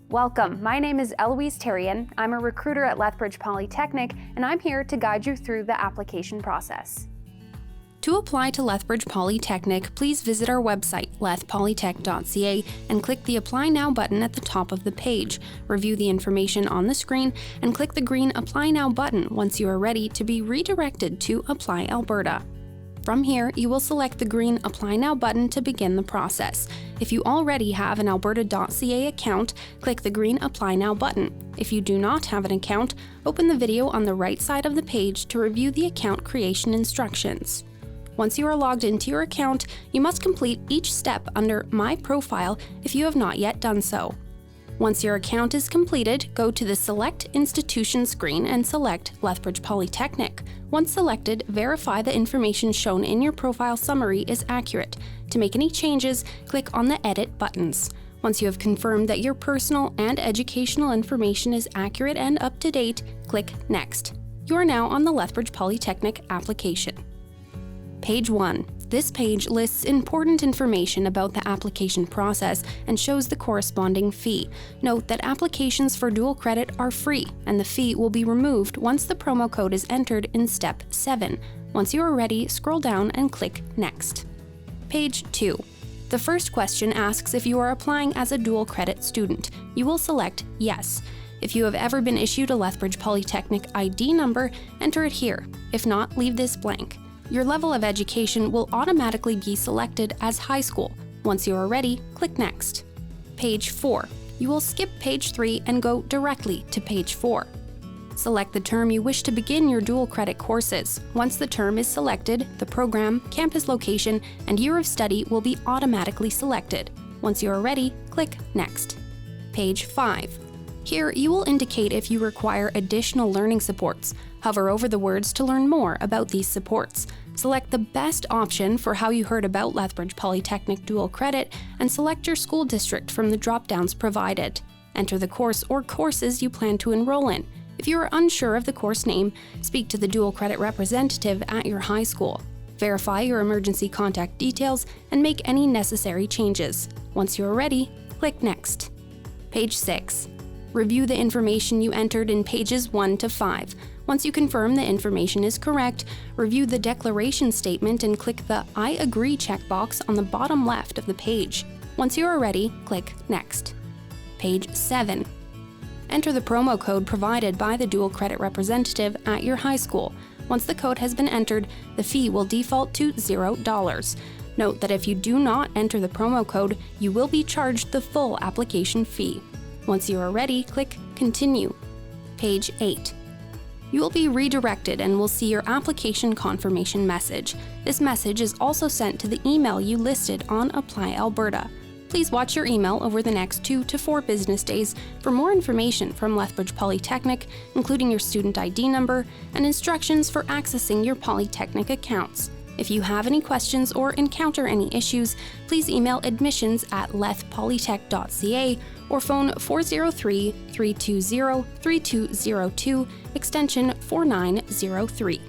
Welcome, my name is Eloise Terrian. I'm a recruiter at Lethbridge Polytechnic, and I'm here to guide you through the application process. To apply to Lethbridge Polytechnic, please visit our website, lethpolytech.ca, and click the Apply Now button at the top of the page. Review the information on the screen, and click the green Apply Now button once you are ready to be redirected to Apply Alberta. From here, you will select the green Apply Now button to begin the process. If you already have an alberta.ca account, click the green Apply Now button. If you do not have an account, open the video on the right side of the page to review the account creation instructions. Once you are logged into your account, you must complete each step under My Profile if you have not yet done so. Once your account is completed, go to the Select Institution screen and select Lethbridge Polytechnic. Once selected, verify the information shown in your profile summary is accurate. To make any changes, click on the Edit buttons. Once you have confirmed that your personal and educational information is accurate and up to date, click Next. You are now on the Lethbridge Polytechnic application. Page 1. This page lists important information about the application process and shows the corresponding fee. Note that applications for dual credit are free, and the fee will be removed once the promo code is entered in Step 7. Once you are ready, scroll down and click Next. Page 2. The first question asks if you are applying as a dual credit student. You will select Yes. If you have ever been issued a Lethbridge Polytechnic ID number, enter it here. If not, leave this blank. Your level of education will automatically be selected as high school. Once you are ready, click Next. Page 4. You will skip page 3 and go directly to page 4. Select the term you wish to begin your dual credit courses. Once the term is selected, the program, campus location, and year of study will be automatically selected. Once you are ready, click Next. Page 5. Here, you will indicate if you require additional learning supports. Hover over the words to learn more about these supports. Select the best option for how you heard about Lethbridge Polytechnic Dual Credit and select your school district from the drop-downs provided. Enter the course or courses you plan to enroll in. If you are unsure of the course name, speak to the dual credit representative at your high school. Verify your emergency contact details and make any necessary changes. Once you are ready, click Next. Page 6. Review the information you entered in pages 1 to 5. Once you confirm the information is correct, review the declaration statement and click the I agree checkbox on the bottom left of the page. Once you are ready, click Next. Page 7. Enter the promo code provided by the dual credit representative at your high school. Once the code has been entered, the fee will default to $0. Note that if you do not enter the promo code, you will be charged the full application fee. Once you are ready, click Continue. Page 8. You will be redirected and will see your application confirmation message. This message is also sent to the email you listed on Apply Alberta. Please watch your email over the next 2 to 4 business days for more information from Lethbridge Polytechnic, including your student ID number and instructions for accessing your Polytechnic accounts. If you have any questions or encounter any issues, please email admissions@lethpolytech.ca or phone 403-320-3202, extension 4903.